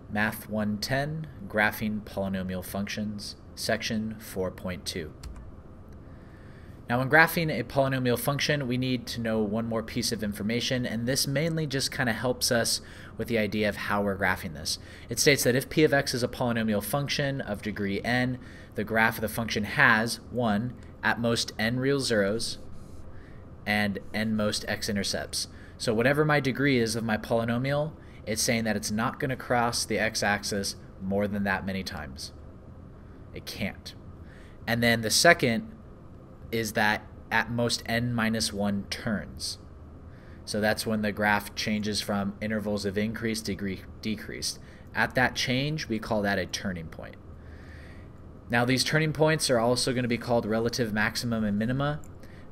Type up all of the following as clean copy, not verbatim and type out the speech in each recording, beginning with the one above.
Math 110, Graphing Polynomial Functions, Section 4.2. Now when graphing a polynomial function, we need to know one more piece of information, and this mainly just kind of helps us with the idea of how we're graphing this. It states that if p of x is a polynomial function of degree n, the graph of the function has 1, at most n real zeros, and n most x-intercepts. So whatever my degree is of my polynomial, it's saying that it's not going to cross the x-axis more than that many times. It can't. And then the second is that at most n minus 1 turns. So that's when the graph changes from intervals of increase to decreased. At that change, we call that a turning point. Now these turning points are also going to be called relative maximum and minima.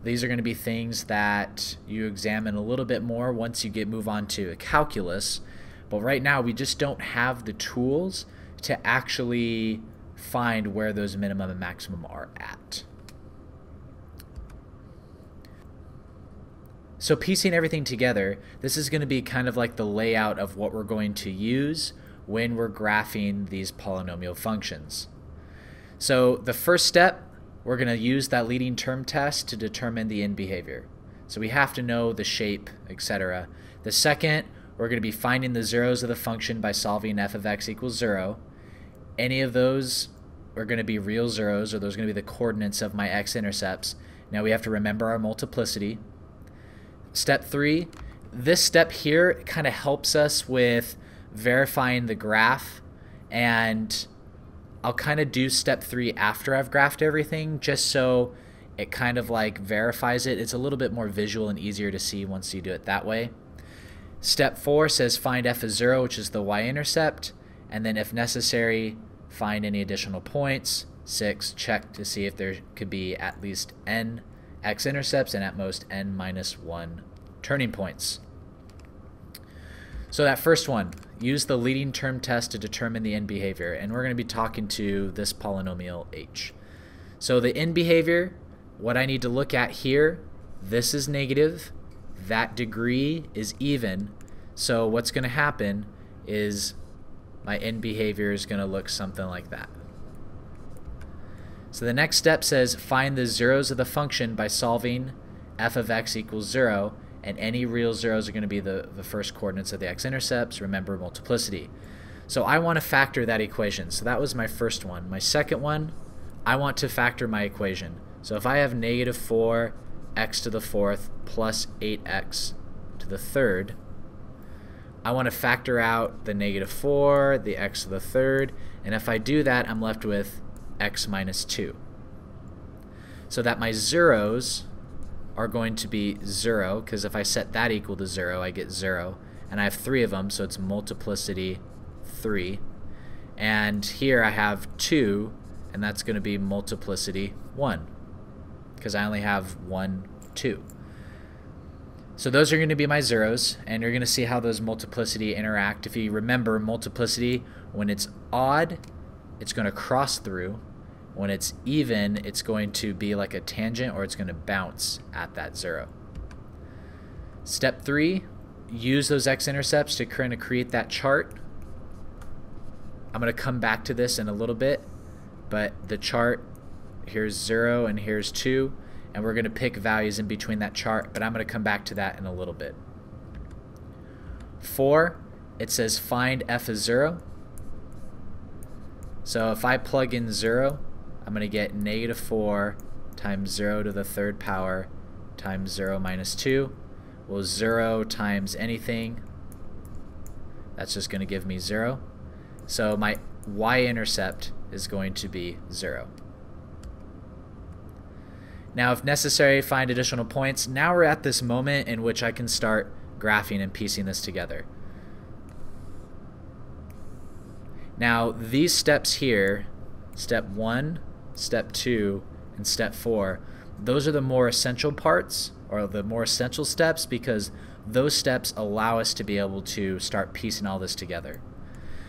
These are going to be things that you examine a little bit more once you move on to calculus. But right now we just don't have the tools to actually find where those minimum and maximum are at. So piecing everything together, this is going to be kind of like the layout of what we're going to use when we're graphing these polynomial functions. So the first step, we're going to use that leading term test to determine the end behavior. So we have to know the shape, etc. The second, we're going to be finding the zeros of the function by solving f of x equals 0. Any of those are going to be real zeros, or those are going to be the coordinates of my x-intercepts. Now we have to remember our multiplicity. Step 3, this step here kind of helps us with verifying the graph, and I'll kind of do step 3 after I've graphed everything, just so it kind of like verifies it. It's a little bit more visual and easier to see once you do it that way. Step 4 says find f of 0, which is the y-intercept, and then if necessary, find any additional points. 6, check to see if there could be at least n x-intercepts and at most n minus 1 turning points. So that first one, use the leading term test to determine the end behavior, and we're going to be talking to this polynomial h. So the end behavior, what I need to look at here, this is negative, that degree is even, so what's going to happen is my end behavior is going to look something like that. So the next step says find the zeros of the function by solving f of x equals 0, and any real zeros are going to be the first coordinates of the x-intercepts. Remember multiplicity. So I want to factor that equation. So that was my first one. My second one, I want to factor my equation. So if I have negative 4x to the 4th plus 8x to the 3rd, I want to factor out the negative 4, the x to the 3rd, and if I do that, I'm left with x minus 2. So that my zeros are going to be 0, because if I set that equal to 0, I get 0. And I have 3 of them, so it's multiplicity 3. And here I have 2, and that's going to be multiplicity 1, because I only have 1, 2. So those are going to be my zeros, and you're going to see how those multiplicity interact. If you remember, multiplicity, when it's odd, it's going to cross through. When it's even, it's going to be like a tangent, or it's going to bounce at that 0. Step 3, use those x-intercepts to kind of create that chart. I'm going to come back to this in a little bit, but the chart, here's 0 and here's 2, and we're going to pick values in between that chart, but I'm going to come back to that in a little bit. 4, it says find f of 0. So if I plug in 0, I'm going to get negative 4 times 0 to the 3rd power times 0 minus 2. Well, 0 times anything, that's just going to give me 0. So my y-intercept is going to be 0. Now, if necessary, find additional points. Now we're at this moment in which I can start graphing and piecing this together. Now, these steps here, step 1, step 2, and step 4, those are the more essential parts, or the more essential steps, because those steps allow us to be able to start piecing all this together.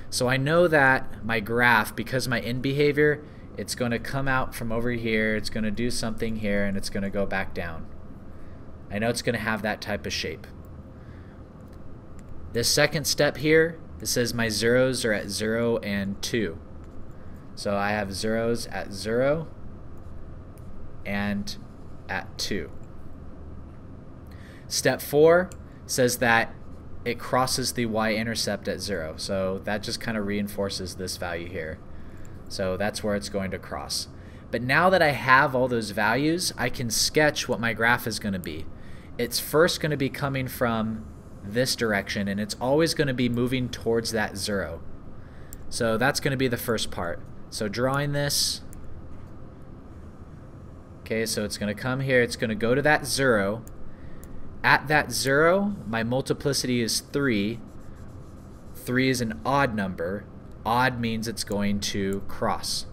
So I know that my graph, because my end behavior, it's going to come out from over here, it's going to do something here, and it's going to go back down. I know it's going to have that type of shape. This second step here it says my zeros are at 0 and 2. So I have zeros at 0 and at 2. Step 4 says that it crosses the y-intercept at 0. So that just kind of reinforces this value here. So that's where it's going to cross. But now that I have all those values, I can sketch what my graph is going to be. It's first going to be coming from this direction, and it's always going to be moving towards that 0. So that's going to be the first part. So drawing this, okay, so it's going to come here, it's going to go to that 0. At that 0, my multiplicity is 3. 3 is an odd number. Odd means it's going to cross.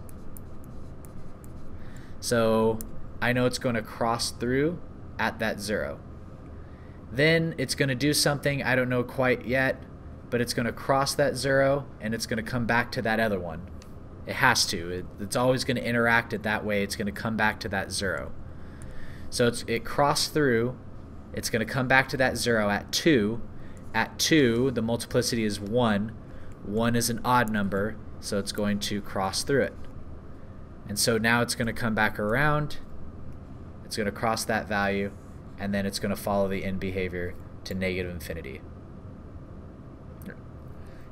So I know it's going to cross through at that 0. Then it's going to do something I don't know quite yet, but it's going to cross that 0 and it's going to come back to that other one. It has to. It's always going to interact it that way. It's going to come back to that 0. So it crossed through. It's going to come back to that 0 at 2. At 2, the multiplicity is 1. 1 is an odd number, so it's going to cross through it. And so now it's going to come back around. It's going to cross that value, and then it's going to follow the end behavior to negative infinity.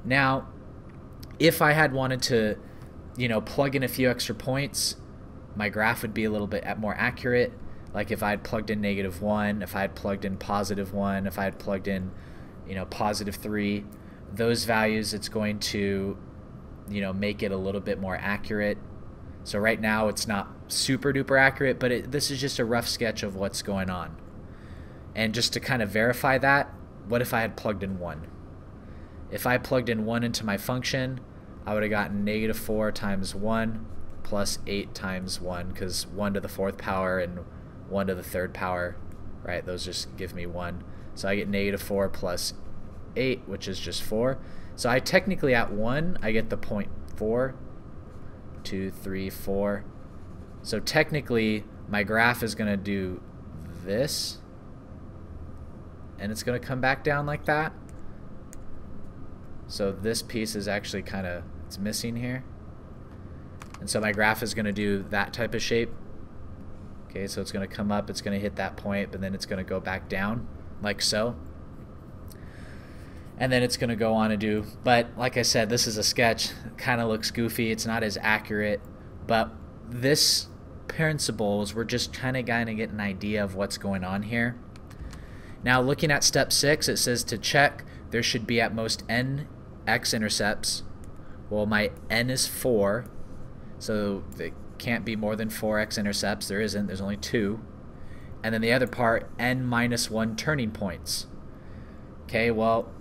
Now, if I had wanted to, plug in a few extra points, my graph would be a little bit more accurate. Like if I had plugged in -1, if I had plugged in +1, if I had plugged in, +3, those values, it's going to, make it a little bit more accurate. So right now it's not super duper accurate, but this is just a rough sketch of what's going on. And just to kind of verify that, what if I had plugged in 1? If I plugged in 1 into my function, I would have gotten -4 times 1 plus 8 times 1, because 1 to the 4th power and 1 to the 3rd power, right? Those just give me 1. So I get -4 plus 8, which is just 4. So I technically at 1, I get the point 4, 2, 3, 4. So technically, my graph is going to do this, and it's going to come back down like that. So this piece is actually it's missing here. And so my graph is going to do that type of shape. Okay, so it's going to come up, it's going to hit that point, but then it's going to go back down, like so. And then it's going to go on and do, but like I said, this is a sketch. It kind of looks goofy. It's not as accurate, but this principles, we're just trying to get an idea of what's going on here. Now looking at step 6, it says to check there should be at most n x-intercepts. Well, my n is 4, so it can't be more than 4 x-intercepts. There isn't, there's only 2. And then the other part, n minus 1 turning points. Okay, well,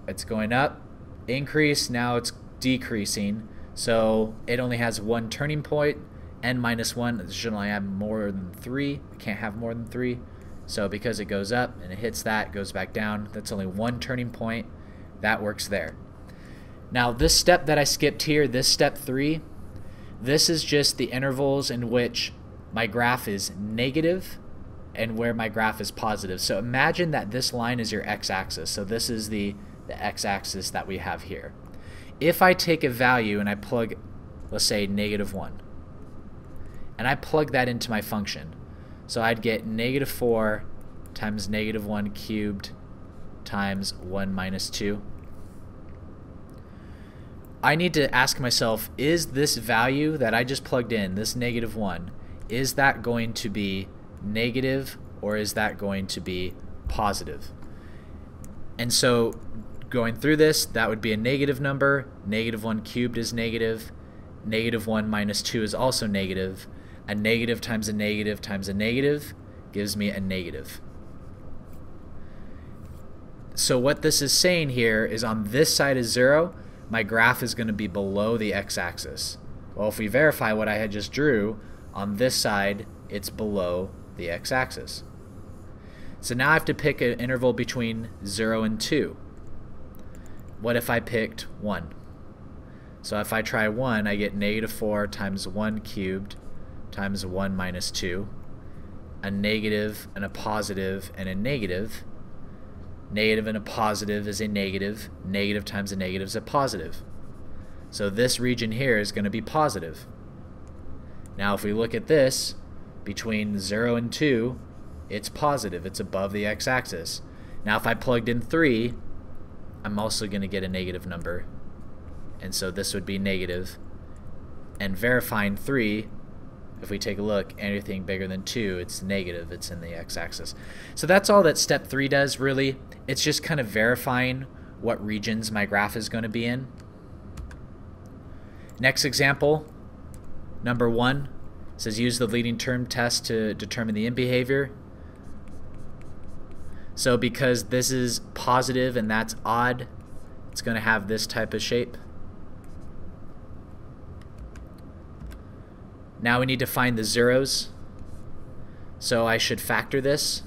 it's going up, increase, now it's decreasing. So it only has 1 turning point, n minus 1, it should only have more than 3. It can't have more than 3. So because it goes up and it hits that, goes back down, that's only 1 turning point. That works there. Now this step that I skipped here, this step 3, this is just the intervals in which my graph is negative and where my graph is positive. So imagine that this line is your x-axis. So this is the x-axis that we have here. If I take a value and I plug, let's say -1, and I plug that into my function, so I'd get -4 times -1 cubed times 1 minus 2. I need to ask myself, is this value that I just plugged in, this -1, is that going to be negative or is that going to be positive? And so going through this, that would be a negative number. -1 cubed is negative. -1 minus 2 is also negative. A negative times a negative times a negative gives me a negative. So what this is saying here is on this side of 0, my graph is going to be below the x-axis. Well, if we verify what I had just drew, on this side, it's below the x-axis. So now I have to pick an interval between 0 and 2. What if I picked 1? So if I try 1, I get -4 times 1 cubed times 1 minus 2, a negative and a positive and a negative. Negative and a positive is a negative. Negative times a negative is a positive. So this region here is going to be positive. Now if we look at this, between 0 and 2, it's positive. It's above the x-axis. Now if I plugged in 3, I'm also going to get a negative number. And so this would be negative. And verifying 3, if we take a look, anything bigger than 2, it's negative. It's in the x-axis. So that's all that step 3 does, really. It's just kind of verifying what regions my graph is going to be in. Next example, number 1, says use the leading term test to determine the end behavior. So because this is positive and that's odd, it's going to have this type of shape. Now we need to find the zeros. So I should factor this.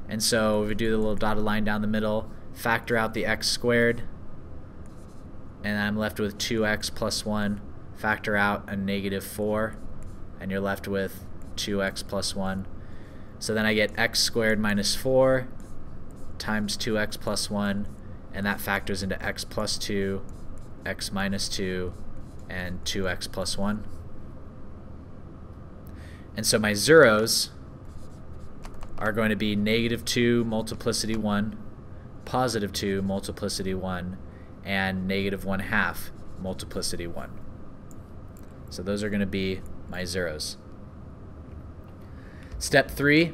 And so we do the little dotted line down the middle, factor out the x squared, and I'm left with 2x plus 1. Factor out a negative 4, and you're left with 2x plus 1. So then I get x squared minus 4 times 2x plus 1, and that factors into x plus 2, x minus 2, and 2x plus 1. And so my zeros are going to be negative 2 multiplicity 1, positive 2 multiplicity 1, and negative 1/2 multiplicity 1. So those are going to be my zeros. Step 3,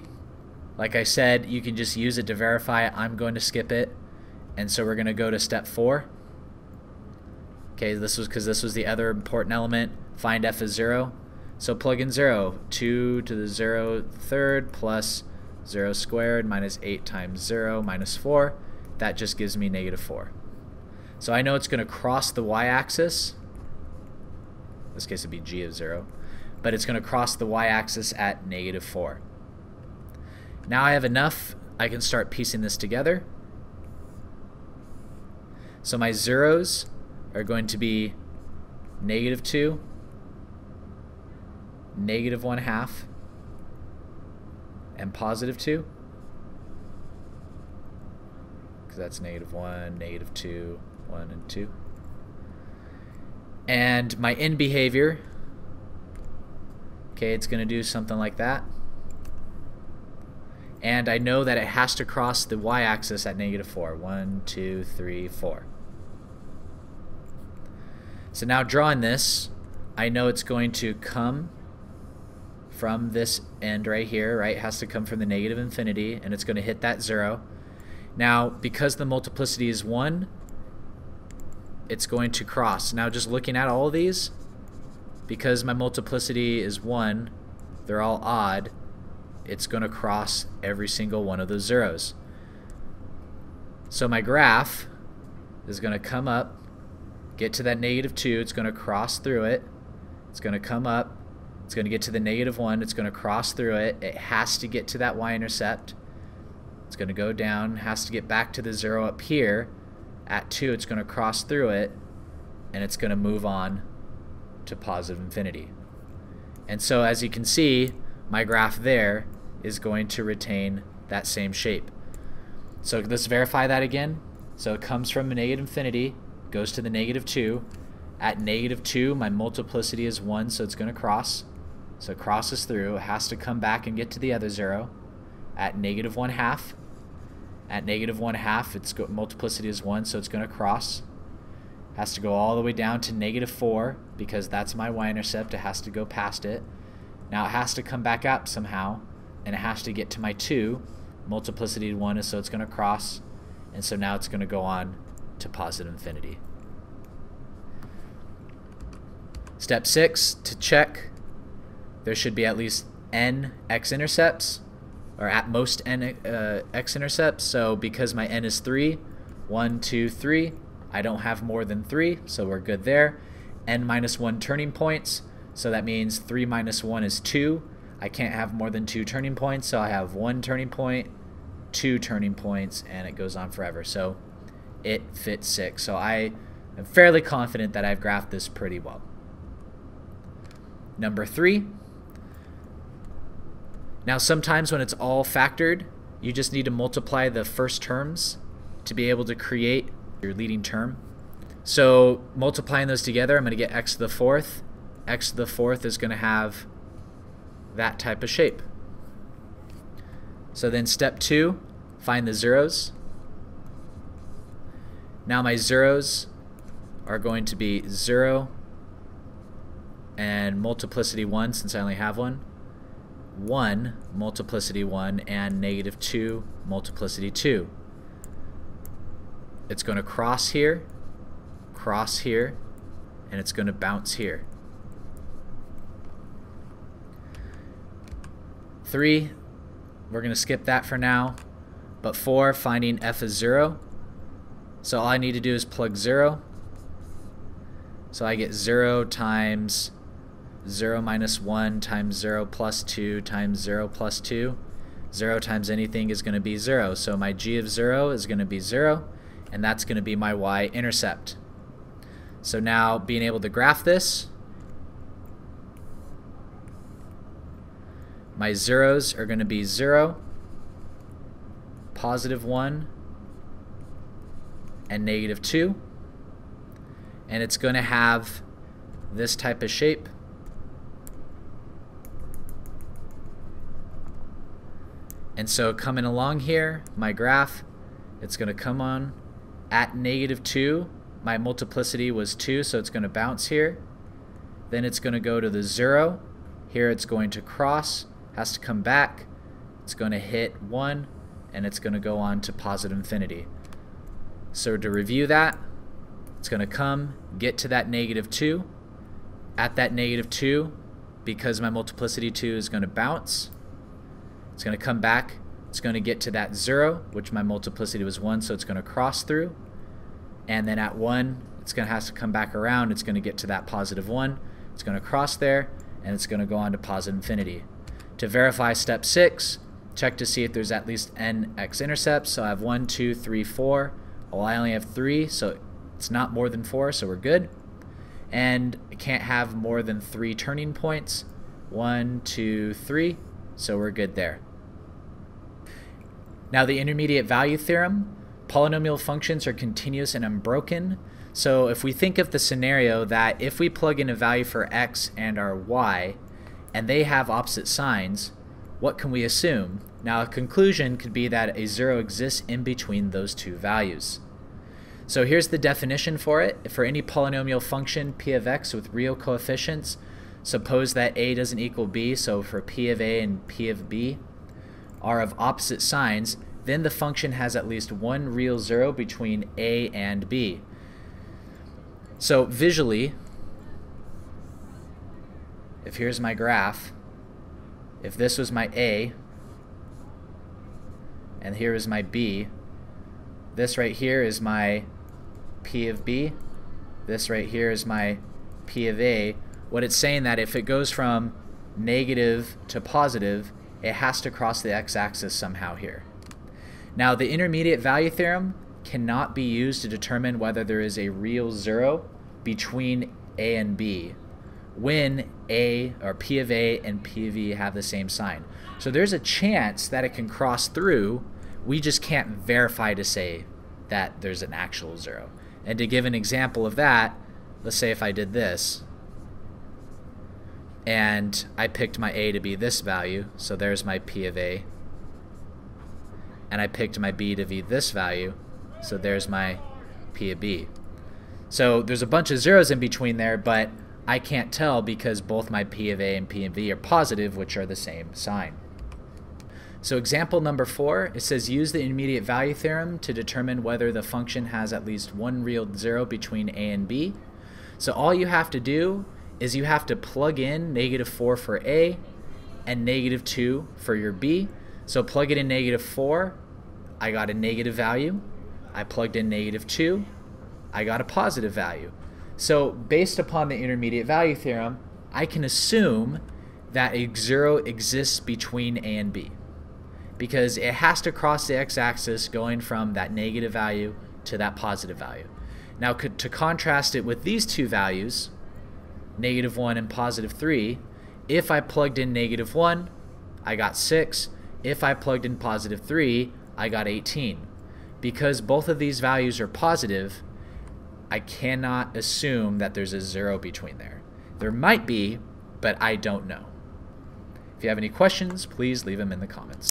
like I said, you can just use it to verify it. I'm going to skip it. And so we're going to go to step 4. Okay, this was because this was the other important element. Find f of 0. So plug in 0. 2 to the 0 third plus 0 squared minus 8 times 0 minus 4. That just gives me negative 4. So I know it's going to cross the y-axis. In this case it would be g of 0. But it's going to cross the y-axis at negative 4. Now I have enough. I can start piecing this together. So my zeros are going to be negative 2, negative 1/2, and positive 2. Because that's negative 1, negative 2, 1, and 2. And my end behavior, okay, it's going to do something like that. And I know that it has to cross the y-axis at negative 4. 1, 2, 3, 4. So now drawing this, I know it's going to come from this end right here, right? It has to come from the negative infinity, and it's going to hit that 0. Now, because the multiplicity is 1, it's going to cross. Now, just looking at all of these, because my multiplicity is 1, they're all odd, it's going to cross every single one of those zeros. So my graph is going to come up, get to that negative 2, it's going to cross through it, it's going to come up, it's going to get to the negative 1, it's going to cross through it, it has to get to that y-intercept, it's going to go down, has to get back to the 0 up here, at 2 it's going to cross through it, and it's going to move on to positive infinity. And so as you can see, my graph there is going to retain that same shape. So let's verify that again. So it comes from a negative infinity, goes to the negative 2. At negative 2, my multiplicity is 1, so it's going to cross. So it crosses through. It has to come back and get to the other 0. At negative 1/2. At negative 1/2, its multiplicity is 1, so it's going to cross. Has to go all the way down to negative 4, because that's my y-intercept. It has to go past it. Now it has to come back up somehow, and it has to get to my 2. Multiplicity 1 is, so it's going to cross, and so now it's going to go on to positive infinity. Step 6, to check, there should be at least n x-intercepts, or at most n x-intercepts. So because my n is 3, 1, 2, 3, I don't have more than 3, so we're good there. N minus 1 turning points, so that means 3 minus 1 is 2. I can't have more than 2 turning points, so I have 1 turning point, 2 turning points, and it goes on forever. So it fits 6. So I am fairly confident that I've graphed this pretty well. Number 3. Now sometimes when it's all factored, you just need to multiply the first terms to be able to create your leading term. So multiplying those together, I'm going to get x to the fourth. X to the fourth is going to have that type of shape. So then step 2, find the zeros. Now my zeros are going to be 0 and multiplicity 1, since I only have one. 1 multiplicity 1 and negative 2 multiplicity 2. It's going to cross here, and it's going to bounce here. 3, we're going to skip that for now. But 4, finding f is 0. So all I need to do is plug 0. So I get 0 times 0 minus 1 times 0 plus 2 times 0 plus 2. 0 times anything is going to be 0. So my g of 0 is going to be 0, and that's going to be my y-intercept. So now being able to graph this, my zeros are going to be 0, positive 1, and negative 2. And it's going to have this type of shape. And so coming along here, my graph, it's going to come on at negative 2. My multiplicity was 2, so it's going to bounce here. Then it's going to go to the 0. Here it's going to cross, has to come back. It's going to hit 1, and it's going to go on to positive infinity. So to review that, it's going to come, get to that negative 2. At that negative 2, because my multiplicity 2 is going to bounce, it's going to come back. It's going to get to that 0, which my multiplicity was 1, so it's going to cross through. And then at 1, it's going to have to come back around. It's going to get to that positive 1. It's going to cross there, and it's going to go on to positive infinity. To verify step 6, check to see if there's at least n x-intercepts. So I have 1, 2, 3, 4. Well, I only have 3, so it's not more than 4, so we're good. And it can't have more than 3 turning points. 1, 2, 3, so we're good there. Now the intermediate value theorem, polynomial functions are continuous and unbroken. So if we think of the scenario that if we plug in a value for x and our y, and they have opposite signs, what can we assume? Now a conclusion could be that a 0 exists in between those two values. So here's the definition for it. For any polynomial function p of x with real coefficients, suppose that a doesn't equal b, so for p of a and p of b are of opposite signs, then the function has at least one real 0 between a and b. So visually, if here's my graph, if this was my a and here is my b, this right here is my p of b, this right here is my p of a. What it's saying that if it goes from negative to positive, it has to cross the x-axis somehow here. Now the intermediate value theorem cannot be used to determine whether there is a real 0 between a and b when a or p of a and p of e have the same sign. So there's a chance that it can cross through. We just can't verify to say that there's an actual 0. And to give an example of that, let's say if I did this and I picked my a to be this value, so there's my p of a, and I picked my b to be this value, so there's my p of b. So there's a bunch of zeros in between there, but I can't tell because both my p of a and p of v are positive, which are the same sign. So example number 4, it says use the intermediate value theorem to determine whether the function has at least one real 0 between a and b. So all you have to do is you have to plug in -4 for a and -2 for your b. So plug it in -4, I got a negative value. I plugged in -2, I got a positive value. So based upon the intermediate value theorem, I can assume that a 0 exists between a and b, because it has to cross the x-axis going from that negative value to that positive value. Now to contrast it with these two values, -1 and +3, if I plugged in -1, I got 6. If I plugged in positive 3, I got 18. Because both of these values are positive, I cannot assume that there's a 0 between there. There might be, but I don't know. If you have any questions, please leave them in the comments.